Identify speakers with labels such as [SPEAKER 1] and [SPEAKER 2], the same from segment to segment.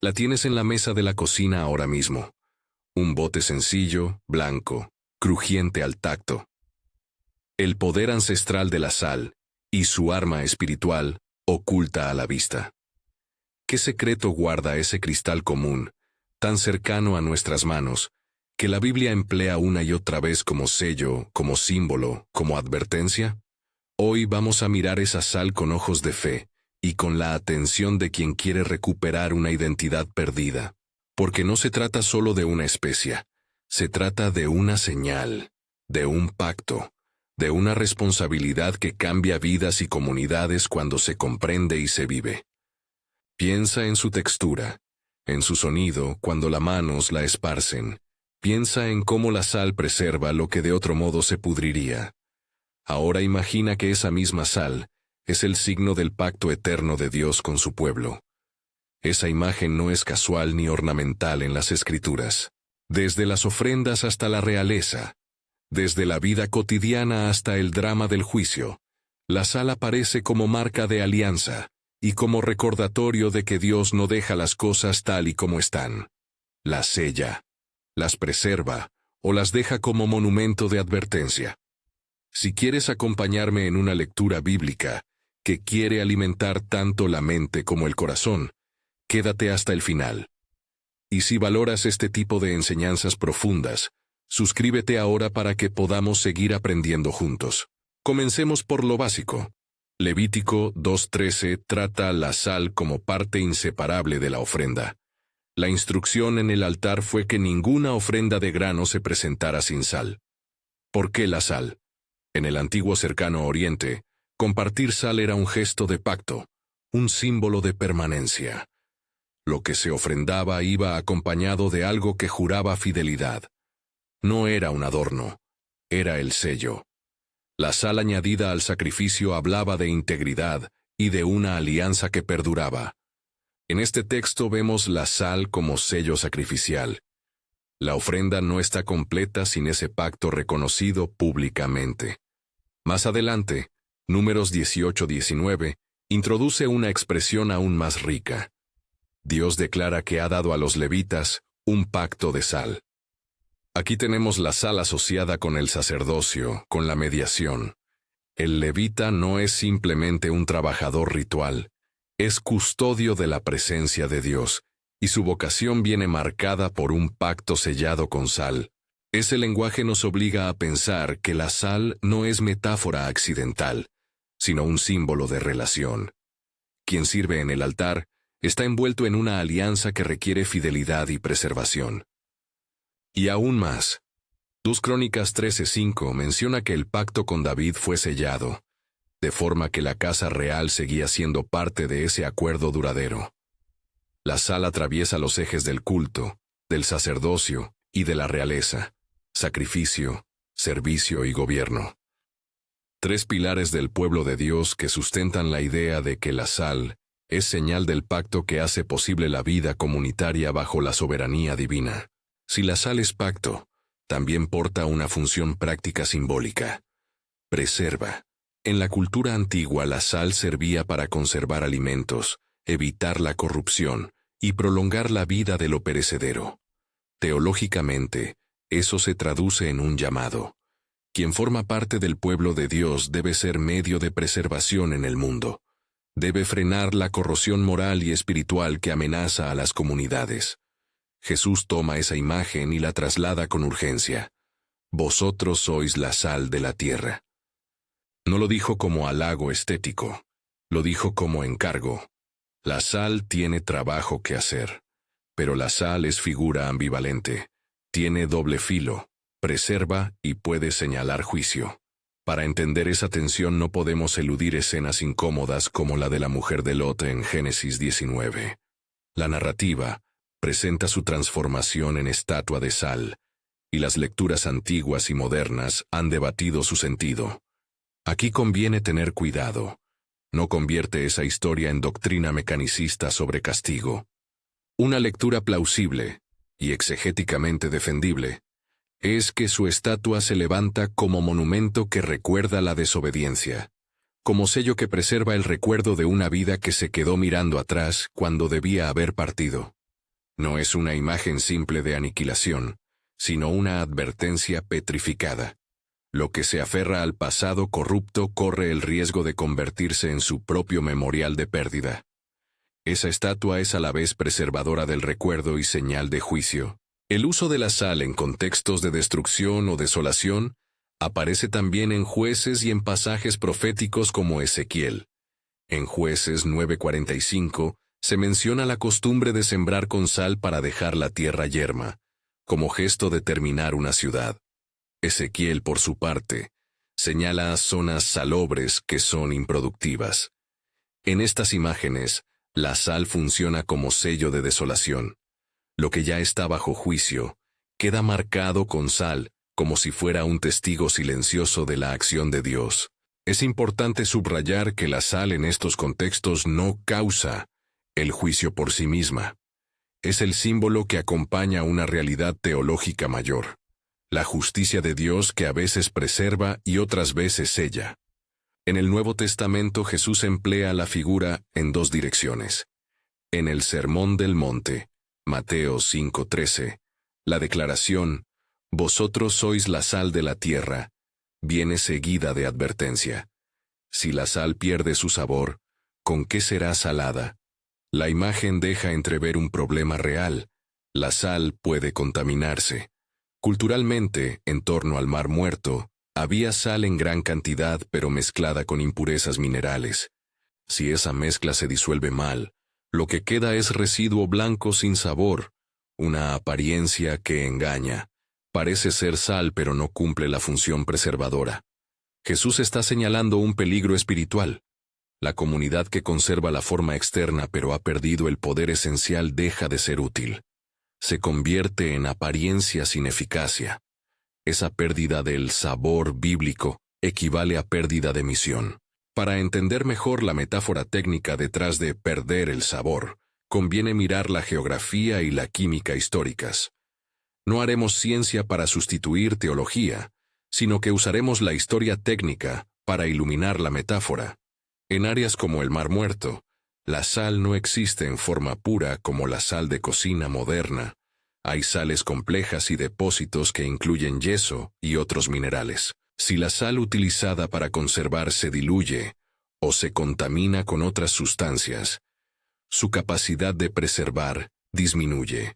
[SPEAKER 1] La tienes en la mesa de la cocina ahora mismo. Un bote sencillo, blanco, crujiente al tacto. El poder ancestral de la sal, y su arma espiritual, oculta a la vista. ¿Qué secreto guarda ese cristal común, tan cercano a nuestras manos, que la Biblia emplea una y otra vez como sello, como símbolo, como advertencia? Hoy vamos a mirar esa sal con ojos de fe, y con la atención de quien quiere recuperar una identidad perdida. Porque no se trata solo de una especia, se trata de una señal, de un pacto, de una responsabilidad que cambia vidas y comunidades cuando se comprende y se vive. Piensa en su textura, en su sonido cuando las manos la esparcen. Piensa en cómo la sal preserva lo que de otro modo se pudriría. Ahora imagina que esa misma sal es el signo del pacto eterno de Dios con su pueblo. Esa imagen no es casual ni ornamental en las Escrituras. Desde las ofrendas hasta la realeza, desde la vida cotidiana hasta el drama del juicio, la sal aparece como marca de alianza y como recordatorio de que Dios no deja las cosas tal y como están. Las sella, las preserva o las deja como monumento de advertencia. Si quieres acompañarme en una lectura bíblica que quiere alimentar tanto la mente como el corazón, quédate hasta el final. Y si valoras este tipo de enseñanzas profundas, suscríbete ahora para que podamos seguir aprendiendo juntos. Comencemos por lo básico. Levítico 2:13 trata la sal como parte inseparable de la ofrenda. La instrucción en el altar fue que ninguna ofrenda de grano se presentara sin sal. ¿Por qué la sal? En el antiguo cercano Oriente, compartir sal era un gesto de pacto, un símbolo de permanencia. Lo que se ofrendaba iba acompañado de algo que juraba fidelidad. No era un adorno, era el sello. La sal añadida al sacrificio hablaba de integridad y de una alianza que perduraba. En este texto vemos la sal como sello sacrificial. La ofrenda no está completa sin ese pacto reconocido públicamente. Más adelante, Números 18-19, introduce una expresión aún más rica. Dios declara que ha dado a los levitas un pacto de sal. Aquí tenemos la sal asociada con el sacerdocio, con la mediación. El levita no es simplemente un trabajador ritual, es custodio de la presencia de Dios, y su vocación viene marcada por un pacto sellado con sal. Ese lenguaje nos obliga a pensar que la sal no es metáfora accidental, sino un símbolo de relación. Quien sirve en el altar está envuelto en una alianza que requiere fidelidad y preservación. Y aún más, 2 Crónicas 13:5 menciona que el pacto con David fue sellado, de forma que la casa real seguía siendo parte de ese acuerdo duradero. La sal atraviesa los ejes del culto, del sacerdocio y de la realeza, sacrificio, servicio y gobierno. 3 pilares del pueblo de Dios que sustentan la idea de que la sal es señal del pacto que hace posible la vida comunitaria bajo la soberanía divina. Si la sal es pacto, también porta una función práctica simbólica. Preserva. En la cultura antigua la sal servía para conservar alimentos, evitar la corrupción y prolongar la vida de lo perecedero. Teológicamente, eso se traduce en un llamado. Quien forma parte del pueblo de Dios debe ser medio de preservación en el mundo. Debe frenar la corrosión moral y espiritual que amenaza a las comunidades. Jesús toma esa imagen y la traslada con urgencia. Vosotros sois la sal de la tierra. No lo dijo como halago estético, lo dijo como encargo. La sal tiene trabajo que hacer, pero la sal es figura ambivalente, tiene doble filo, preserva y puede señalar juicio. Para entender esa tensión no podemos eludir escenas incómodas como la de la mujer de Lot en Génesis 19. La narrativa presenta su transformación en estatua de sal, y las lecturas antiguas y modernas han debatido su sentido. Aquí conviene tener cuidado. No convierte esa historia en doctrina mecanicista sobre castigo. Una lectura plausible, y exegéticamente defendible, es que su estatua se levanta como monumento que recuerda la desobediencia, como sello que preserva el recuerdo de una vida que se quedó mirando atrás cuando debía haber partido. No es una imagen simple de aniquilación, sino una advertencia petrificada. Lo que se aferra al pasado corrupto corre el riesgo de convertirse en su propio memorial de pérdida. Esa estatua es a la vez preservadora del recuerdo y señal de juicio. El uso de la sal en contextos de destrucción o desolación aparece también en Jueces y en pasajes proféticos como Ezequiel. En Jueces 9:45 se menciona la costumbre de sembrar con sal para dejar la tierra yerma, como gesto de terminar una ciudad. Ezequiel, por su parte, señala zonas salobres que son improductivas. En estas imágenes, la sal funciona como sello de desolación. Lo que ya está bajo juicio queda marcado con sal, como si fuera un testigo silencioso de la acción de Dios. Es importante subrayar que la sal en estos contextos no causa el juicio por sí misma. Es el símbolo que acompaña una realidad teológica mayor. La justicia de Dios que a veces preserva y otras veces sella. En el Nuevo Testamento Jesús emplea la figura en dos direcciones. En el Sermón del Monte, Mateo 5:13, la declaración, «Vosotros sois la sal de la tierra», viene seguida de advertencia. Si la sal pierde su sabor, ¿con qué será salada? La imagen deja entrever un problema real. La sal puede contaminarse. Culturalmente, en torno al Mar Muerto, había sal en gran cantidad pero mezclada con impurezas minerales. Si esa mezcla se disuelve mal, lo que queda es residuo blanco sin sabor, una apariencia que engaña. Parece ser sal pero no cumple la función preservadora. Jesús está señalando un peligro espiritual. La comunidad que conserva la forma externa pero ha perdido el poder esencial deja de ser útil. Se convierte en apariencia sin eficacia. Esa pérdida del sabor bíblico equivale a pérdida de misión. Para entender mejor la metáfora técnica detrás de perder el sabor, conviene mirar la geografía y la química históricas. No haremos ciencia para sustituir teología, sino que usaremos la historia técnica para iluminar la metáfora. En áreas como el Mar Muerto, la sal no existe en forma pura como la sal de cocina moderna. Hay sales complejas y depósitos que incluyen yeso y otros minerales. Si la sal utilizada para conservar se diluye o se contamina con otras sustancias, su capacidad de preservar disminuye.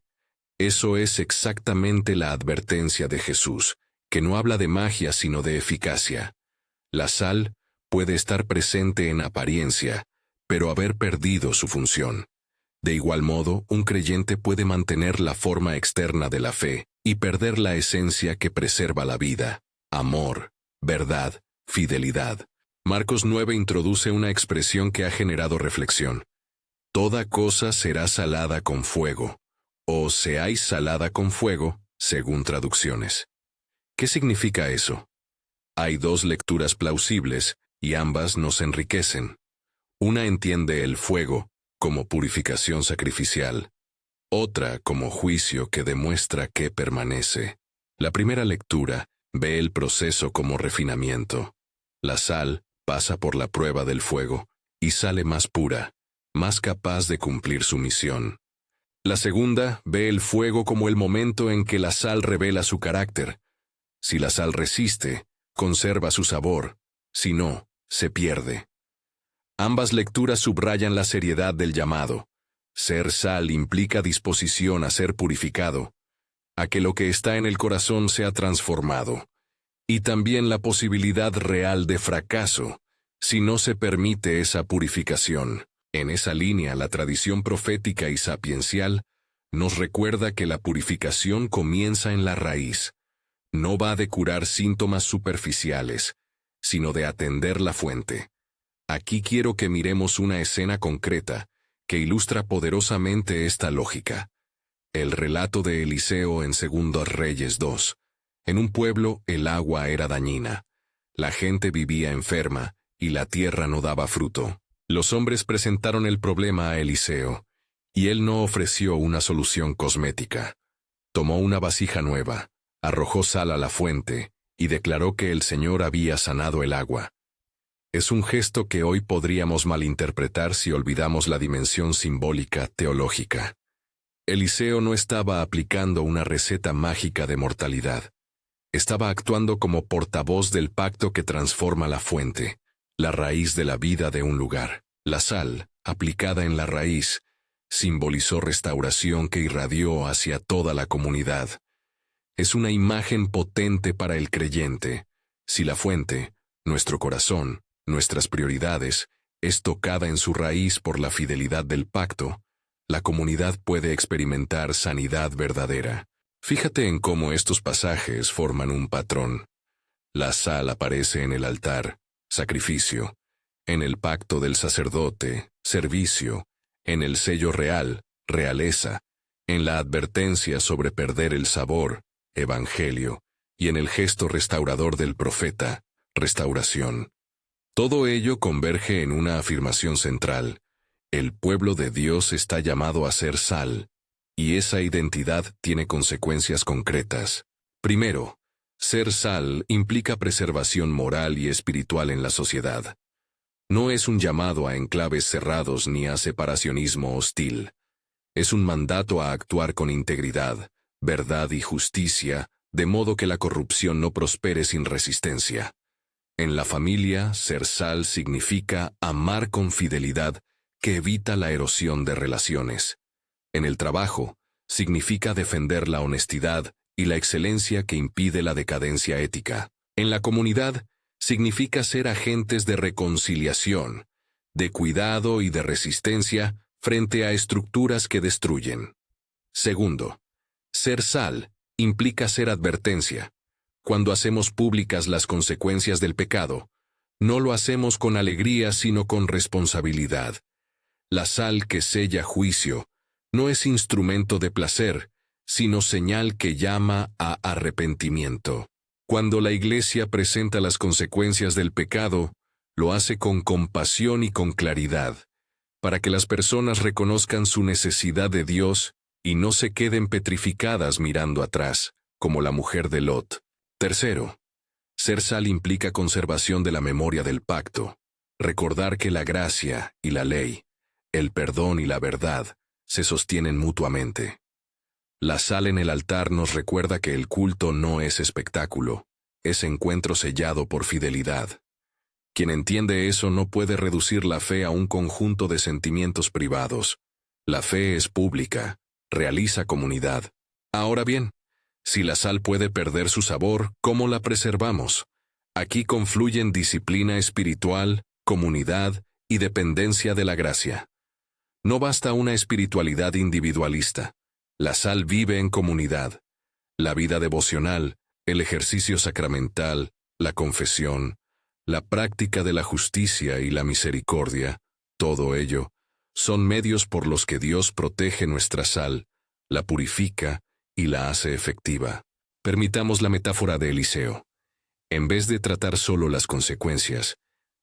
[SPEAKER 1] Eso es exactamente la advertencia de Jesús, que no habla de magia sino de eficacia. La sal puede estar presente en apariencia, pero haber perdido su función. De igual modo, un creyente puede mantener la forma externa de la fe y perder la esencia que preserva la vida: amor, verdad, fidelidad. Marcos 9 introduce una expresión que ha generado reflexión. Toda cosa será salada con fuego, o seáis salada con fuego, según traducciones. ¿Qué significa eso? Hay dos lecturas plausibles, y ambas nos enriquecen. Una entiende el fuego como purificación sacrificial, otra como juicio que demuestra que permanece. La primera lectura ve el proceso como refinamiento. La sal pasa por la prueba del fuego y sale más pura, más capaz de cumplir su misión. La segunda ve el fuego como el momento en que la sal revela su carácter. Si la sal resiste, conserva su sabor; si no, se pierde. Ambas lecturas subrayan la seriedad del llamado. Ser sal implica disposición a ser purificado, a que lo que está en el corazón sea transformado, y también la posibilidad real de fracaso, si no se permite esa purificación. En esa línea, la tradición profética y sapiencial nos recuerda que la purificación comienza en la raíz. No va de curar síntomas superficiales, sino de atender la fuente. Aquí quiero que miremos una escena concreta que ilustra poderosamente esta lógica. El relato de Eliseo en 2 Reyes 2. En un pueblo el agua era dañina. La gente vivía enferma y la tierra no daba fruto. Los hombres presentaron el problema a Eliseo, y él no ofreció una solución cosmética. Tomó una vasija nueva, arrojó sal a la fuente y declaró que el Señor había sanado el agua. Es un gesto que hoy podríamos malinterpretar si olvidamos la dimensión simbólica teológica. Eliseo no estaba aplicando una receta mágica de mortalidad. Estaba actuando como portavoz del pacto que transforma la fuente, la raíz de la vida de un lugar. La sal, aplicada en la raíz, simbolizó restauración que irradió hacia toda la comunidad. Es una imagen potente para el creyente. Si la fuente, nuestro corazón, nuestras prioridades, es tocada en su raíz por la fidelidad del pacto, la comunidad puede experimentar sanidad verdadera. Fíjate en cómo estos pasajes forman un patrón. La sal aparece en el altar, sacrificio; en el pacto del sacerdote, servicio; en el sello real, realeza; en la advertencia sobre perder el sabor, evangelio; y en el gesto restaurador del profeta, restauración. Todo ello converge en una afirmación central: el pueblo de Dios está llamado a ser sal, y esa identidad tiene consecuencias concretas. Primero, ser sal implica preservación moral y espiritual en la sociedad. No es un llamado a enclaves cerrados ni a separacionismo hostil. Es un mandato a actuar con integridad, verdad y justicia, de modo que la corrupción no prospere sin resistencia. En la familia, ser sal significa amar con fidelidad que evita la erosión de relaciones. En el trabajo, significa defender la honestidad y la excelencia que impide la decadencia ética. En la comunidad, significa ser agentes de reconciliación, de cuidado y de resistencia frente a estructuras que destruyen. Segundo, ser sal implica ser advertencia. Cuando hacemos públicas las consecuencias del pecado, no lo hacemos con alegría sino con responsabilidad. La sal que sella juicio no es instrumento de placer, sino señal que llama a arrepentimiento. Cuando la Iglesia presenta las consecuencias del pecado, lo hace con compasión y con claridad, para que las personas reconozcan su necesidad de Dios y no se queden petrificadas mirando atrás, como la mujer de Lot. Tercero, ser sal implica conservación de la memoria del pacto, recordar que la gracia y la ley, el perdón y la verdad, se sostienen mutuamente. La sal en el altar nos recuerda que el culto no es espectáculo, es encuentro sellado por fidelidad. Quien entiende eso no puede reducir la fe a un conjunto de sentimientos privados. La fe es pública, realiza comunidad. Ahora bien, si la sal puede perder su sabor, ¿cómo la preservamos? Aquí confluyen disciplina espiritual, comunidad y dependencia de la gracia. No basta una espiritualidad individualista. La sal vive en comunidad. La vida devocional, el ejercicio sacramental, la confesión, la práctica de la justicia y la misericordia, todo ello, son medios por los que Dios protege nuestra sal, la purifica y la hace efectiva. Permitamos la metáfora de Eliseo. En vez de tratar solo las consecuencias,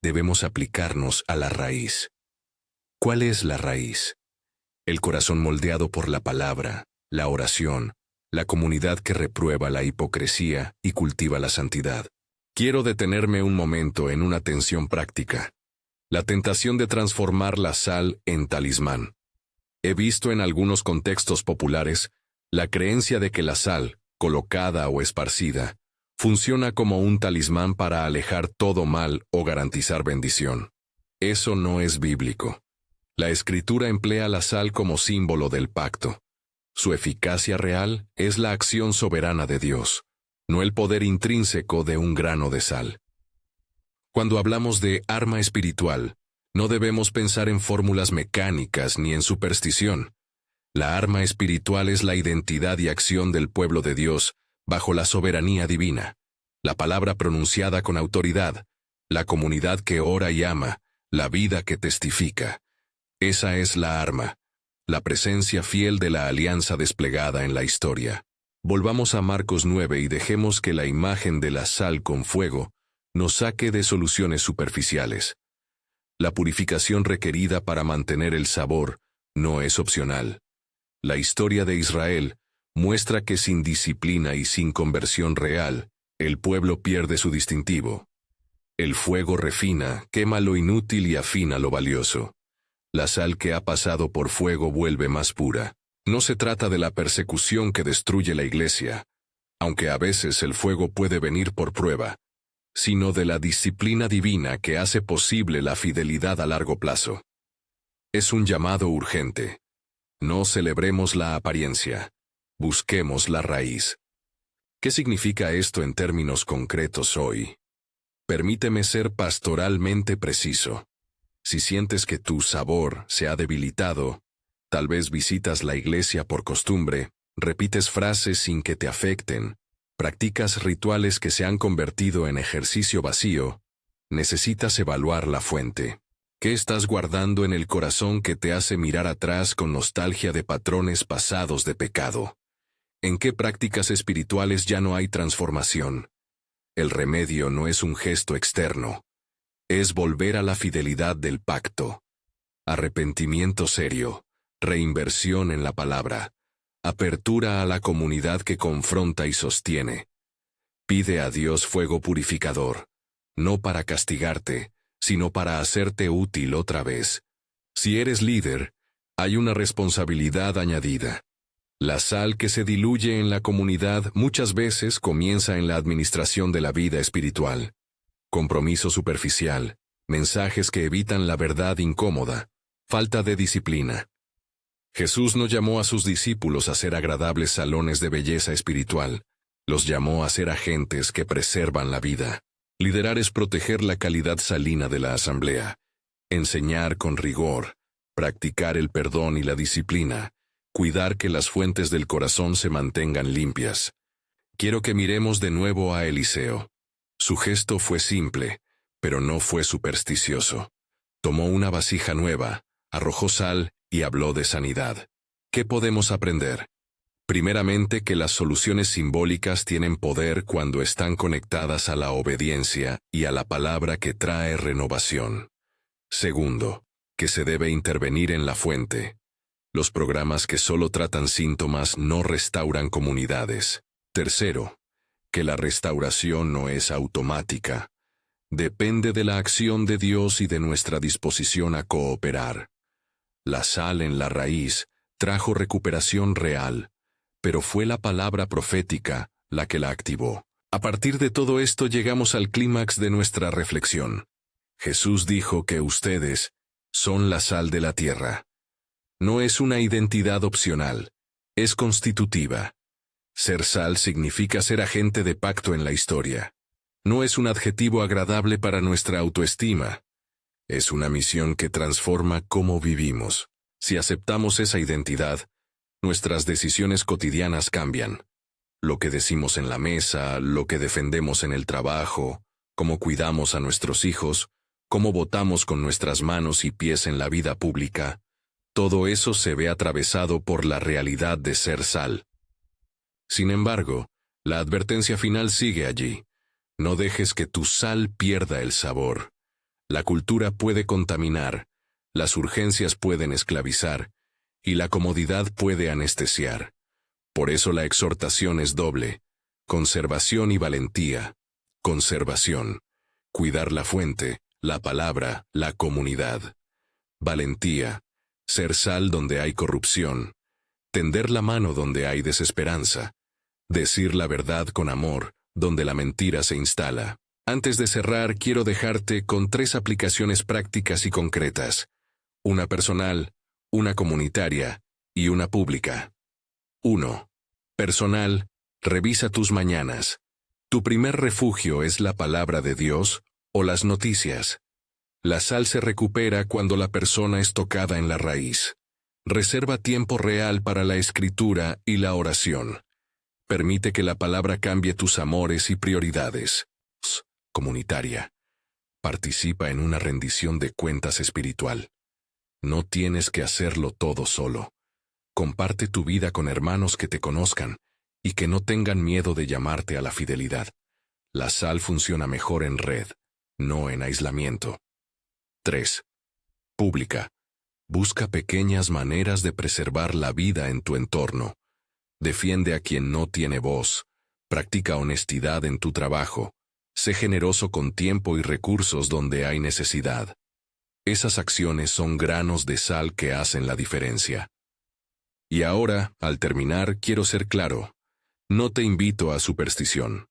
[SPEAKER 1] debemos aplicarnos a la raíz. ¿Cuál es la raíz? El corazón moldeado por la palabra, la oración, la comunidad que reprueba la hipocresía y cultiva la santidad. Quiero detenerme un momento en una tensión práctica. La tentación de transformar la sal en talismán. He visto en algunos contextos populares la creencia de que la sal, colocada o esparcida, funciona como un talismán para alejar todo mal o garantizar bendición. Eso no es bíblico. La Escritura emplea la sal como símbolo del pacto. Su eficacia real es la acción soberana de Dios, no el poder intrínseco de un grano de sal. Cuando hablamos de arma espiritual, no debemos pensar en fórmulas mecánicas ni en superstición. La arma espiritual es la identidad y acción del pueblo de Dios bajo la soberanía divina, la palabra pronunciada con autoridad, la comunidad que ora y ama, la vida que testifica. Esa es la arma, la presencia fiel de la alianza desplegada en la historia. Volvamos a Marcos 9 y dejemos que la imagen de la sal con fuego nos saque de soluciones superficiales. La purificación requerida para mantener el sabor no es opcional. La historia de Israel muestra que sin disciplina y sin conversión real, el pueblo pierde su distintivo. El fuego refina, quema lo inútil y afina lo valioso. La sal que ha pasado por fuego vuelve más pura. No se trata de la persecución que destruye la iglesia, aunque a veces el fuego puede venir por prueba, sino de la disciplina divina que hace posible la fidelidad a largo plazo. Es un llamado urgente. No celebremos la apariencia, busquemos la raíz. ¿Qué significa esto en términos concretos hoy? Permíteme ser pastoralmente preciso. Si sientes que tu sabor se ha debilitado, tal vez visitas la iglesia por costumbre, repites frases sin que te afecten, practicas rituales que se han convertido en ejercicio vacío, necesitas evaluar la fuente. ¿Qué estás guardando en el corazón que te hace mirar atrás con nostalgia de patrones pasados de pecado? ¿En qué prácticas espirituales ya no hay transformación? El remedio no es un gesto externo, es volver a la fidelidad del pacto. Arrepentimiento serio, reinversión en la palabra, apertura a la comunidad que confronta y sostiene. Pide a Dios fuego purificador, no para castigarte, sino para hacerte útil otra vez. Si eres líder, hay una responsabilidad añadida. La sal que se diluye en la comunidad muchas veces comienza en la administración de la vida espiritual. Compromiso superficial, mensajes que evitan la verdad incómoda, falta de disciplina. Jesús no llamó a sus discípulos a ser agradables salones de belleza espiritual, los llamó a ser agentes que preservan la vida. Liderar es proteger la calidad salina de la asamblea, enseñar con rigor, practicar el perdón y la disciplina, cuidar que las fuentes del corazón se mantengan limpias. Quiero que miremos de nuevo a Eliseo. Su gesto fue simple, pero no fue supersticioso. Tomó una vasija nueva, arrojó sal y habló de sanidad. ¿Qué podemos aprender? Primeramente, que las soluciones simbólicas tienen poder cuando están conectadas a la obediencia y a la palabra que trae renovación. Segundo, que se debe intervenir en la fuente. Los programas que solo tratan síntomas no restauran comunidades. Tercero, que la restauración no es automática. Depende de la acción de Dios y de nuestra disposición a cooperar. La sal en la raíz trajo recuperación real, pero fue la palabra profética la que la activó. A partir de todo esto llegamos al clímax de nuestra reflexión. Jesús dijo que ustedes son la sal de la tierra. No es una identidad opcional, es constitutiva. Ser sal significa ser agente de pacto en la historia. No es un adjetivo agradable para nuestra autoestima. Es una misión que transforma cómo vivimos. Si aceptamos esa identidad, nuestras decisiones cotidianas cambian. Lo que decimos en la mesa, lo que defendemos en el trabajo, cómo cuidamos a nuestros hijos, cómo votamos con nuestras manos y pies en la vida pública, todo eso se ve atravesado por la realidad de ser sal. Sin embargo, la advertencia final sigue allí. No dejes que tu sal pierda el sabor. La cultura puede contaminar, las urgencias pueden esclavizar, y la comodidad puede anestesiar. Por eso la exhortación es doble: conservación y valentía. Conservación. Cuidar la fuente, la palabra, la comunidad. Valentía. Ser sal donde hay corrupción. Tender la mano donde hay desesperanza. Decir la verdad con amor, donde la mentira se instala. Antes de cerrar, quiero dejarte con 3 aplicaciones prácticas y concretas. Una personal, una comunitaria y una pública. 1. Personal, revisa tus mañanas. ¿Tu primer refugio es la palabra de Dios o las noticias? La sal se recupera cuando la persona es tocada en la raíz. Reserva tiempo real para la escritura y la oración. Permite que la palabra cambie tus amores y prioridades. Comunitaria. Participa en una rendición de cuentas espiritual. No tienes que hacerlo todo solo. Comparte tu vida con hermanos que te conozcan y que no tengan miedo de llamarte a la fidelidad. La sal funciona mejor en red, no en aislamiento. 3. Pública. Busca pequeñas maneras de preservar la vida en tu entorno. Defiende a quien no tiene voz. Practica honestidad en tu trabajo. Sé generoso con tiempo y recursos donde hay necesidad. Esas acciones son granos de sal que hacen la diferencia. Y ahora, al terminar, quiero ser claro. No te invito a superstición.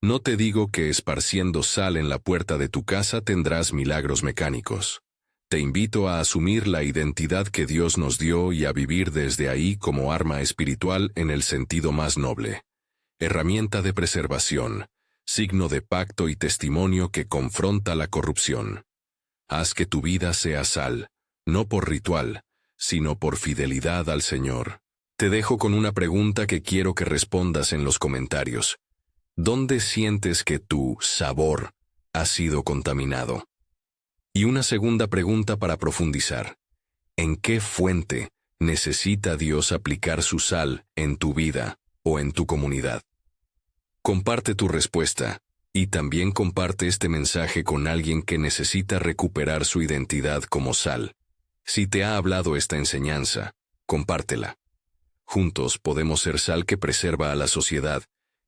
[SPEAKER 1] No te digo que esparciendo sal en la puerta de tu casa tendrás milagros mecánicos. Te invito a asumir la identidad que Dios nos dio y a vivir desde ahí como arma espiritual en el sentido más noble. Herramienta de preservación, signo de pacto y testimonio que confronta la corrupción. Haz que tu vida sea sal, no por ritual, sino por fidelidad al Señor. Te dejo con una pregunta que quiero que respondas en los comentarios. ¿Dónde sientes que tu sabor ha sido contaminado? Y una segunda pregunta para profundizar. ¿En qué fuente necesita Dios aplicar su sal en tu vida o en tu comunidad? Comparte tu respuesta y también comparte este mensaje con alguien que necesita recuperar su identidad como sal. Si te ha hablado esta enseñanza, compártela. Juntos podemos ser sal que preserva a la sociedad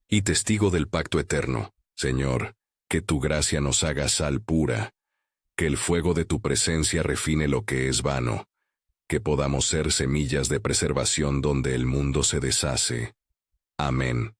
[SPEAKER 1] y testigo del pacto eterno. Señor, que tu gracia nos haga sal pura, que el fuego de tu presencia refine lo que es vano, que podamos ser semillas de preservación donde el mundo se deshace. Amén.